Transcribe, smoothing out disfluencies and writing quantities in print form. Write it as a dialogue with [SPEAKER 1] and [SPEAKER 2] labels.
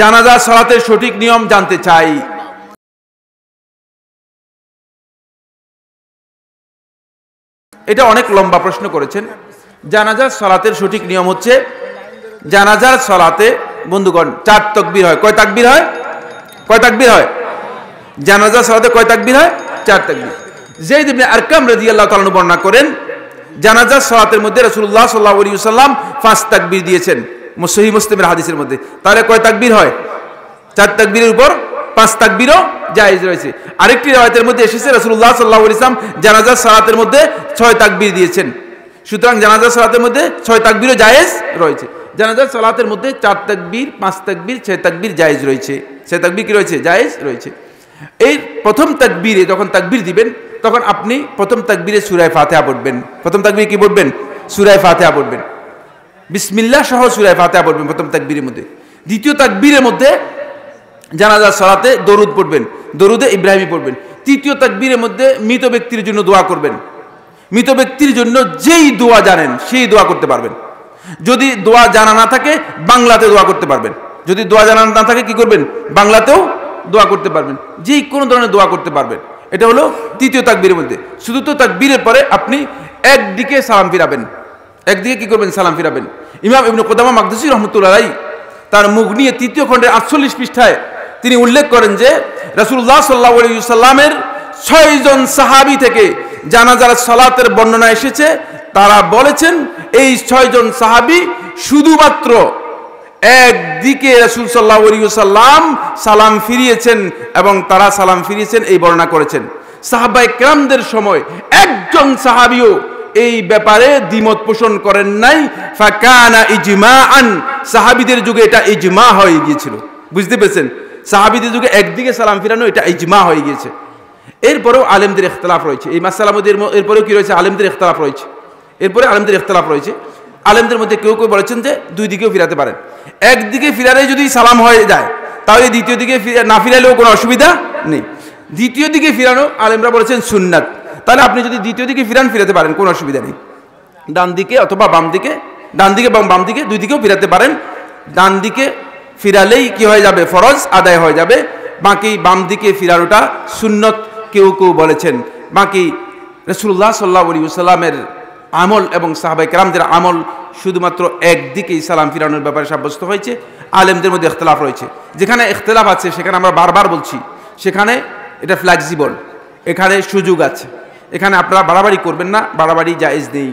[SPEAKER 1] জানাজা সালাতের সঠিক নিয়ম জানতে চাই। এটা অনেক লম্বা প্রশ্ন করেছেন। জানাজার সালাতের সঠিক নিয়ম হচ্ছে, জানাজার সালাতে বন্ধুগণ 4 তাকবীর হয়। কয় তাকবীর হয়? কয় তাকবীর হয়? জানাজার সালাতে কয় তাকবীর হয়? 4 তাকবীর। যায়েদ ইবনে আরকাম রাদিয়াল্লাহু তাআলা আনহু বর্ণনা করেন, জানাজার সালাতের মধ্যে রাসূলুল্লাহ সাল্লাল্লাহু আলাইহি ওয়াসাল্লাম 5 তাকবীর দিয়েছেন সহিহ মুসলিমের হাদিসের মধ্যে। তাহলে কয় তাকবীর হয়? 4 তাকবীরের উপর 5 তাকবীরও জায়েজ রয়েছে। আরেকটি riwayতের মধ্যে এসেছে রাসূলুল্লাহ সাল্লাল্লাহু আলাইহি ওয়াসাল্লাম জানাজার সালাতের মধ্যে 6 তাকবীর দিয়েছেন। সুতরাং জানাজার সালাতের মধ্যে 6 তাকবীরও জায়েজ রয়েছে। জানাজার সালাতের মধ্যে 4 তাকবীর, 5 তাকবীর, 6 তাকবীর জায়েজ রয়েছে। 6 তাকবীর কি রয়েছে? জায়েজ রয়েছে। এই প্রথম তাকবীরে যখন তাকবীর দিবেন, তখন আপনি প্রথম তাকবীরে সূরা ফাতিহা পড়বেন। প্রথম তাকবীরে কি পড়বেন? সূরা ফাতিহা পড়বেন। বিসমিল্লাহ সহ সূরা ফাতিহা পড়বেন প্রথম তাকবীরের মধ্যে। দ্বিতীয় তাকবীরের মধ্যে জানাজার সালাতে দরুদ পড়বেন, দরুদে ইব্রাহিমি পড়বেন। তৃতীয় তাকবীরের মধ্যে মৃত ব্যক্তির জন্য দোয়া করবেন। মৃত ব্যক্তির জন্য যেই দোয়া জানেন সেই দোয়া করতে পারবেন। যদি দোয়া জানা না থাকে বাংলাতে দোয়া করতে পারবেন। যদি দোয়া জানা না থাকে কি করবেন? বাংলাতেও দোয়া করতে পারবেন। যে কোনো ধরনের দোয়া করতে পারবেন। এটা হলো তৃতীয় তাকবীরের মধ্যে। চতুর্থ তাকবীরের পরে আপনি একদিকে সালাম ফিরাবেন। একদিকে কি করবেন? সালাম ফিরাবেন। ইমাম ইবনে কুদামা মাকদসী রাহমাতুল্লাহ আলাইহি তার মুগনিয়ে 3য় খণ্ডের 48 পৃষ্ঠায় তিনি উল্লেখ করেন যে রাসূলুল্লাহ সাল্লাল্লাহু আলাইহি ওয়াসাল্লামের 6 জন সাহাবী থেকে জানাজার সালাতের বর্ণনা এসেছে। তারা বলেছেন এই 6 জন সাহাবী শুধুমাত্র একদিকে রাসূল সাল্লাল্লাহু আলাইহি ওয়াসাল্লাম সালাম ফিরিয়েছেন এবং তারা সালাম ফিরিয়েছেন এই বর্ণনা করেছেন। সাহাবায়ে কেরামদের সময় একজন সাহাবীও এই ব্যাপারে দ্বিমত পোষণ করেন নাই। ফাকানা ইজমাআন, সাহাবীদের যুগে এটা ইজমা হয়ে গিয়েছিল। বুঝতে পেরেছেন? সাহাবীদের যুগে একদিকে সালাম ফিরানো এটা ইজমা হয়ে গিয়েছে। এরপরেও আলেমদের ইখতিলাফ রয়েছে এই মাসআলার মধ্যে। এরপরেও কি রয়েছে? আলেমদের ইখতিলাফ রয়েছে। এরপরে আলেমদের ইখতিলাফ রয়েছে। আলেমদের মধ্যে কেউ কেউ বলেছেন যে 2 দিকেও ফিরাতে পারেন। একদিকে ফিরালে যদি সালাম হয়ে যায় তাহলে দ্বিতীয় দিকে না ফিরালেও কোনো অসুবিধা নেই। দ্বিতীয় দিকে ফিরানো আলেমরা বলেছেন সুন্নাত। তাহলে আপনি যদি দ্বিতীয় দিকে ফিরাতে পারেন, কোনো অসুবিধা নেই। ডান দিকে অথবা বাম দিকে, ডান দিকে এবং বাম দিকে 2 দিকেও ফিরাতে পারেন। ডান দিকে ফিরালেই কি হয়ে যাবে? ফরজ আদায় হয়ে যাবে। বাকি বাম দিকে ফিরানোটা সুন্নত কেউ কেউ বলেছেন। বাকি রাসূলুল্লাহ সাল্লাল্লাহু আলাইহি ওয়াসাল্লামের আমল এবং সাহাবায়ে কেরামদের আমল শুধুমাত্র একদিকেই সালাম ফিরানোর ব্যাপারে সাব্যস্ত হয়েছে। আলেমদের মধ্যে ইখতিলাফ রয়েছে। যেখানে ইখতিলাফ আছে সেখানে আমরা বারবার বলছি, সেখানে এটা ফ্লেক্সিবল, এখানে সুযোগ আছে। এখানে আপনারা বাড়াবাড়ি করবেন না, বাড়াবাড়ি জায়েজ নেই।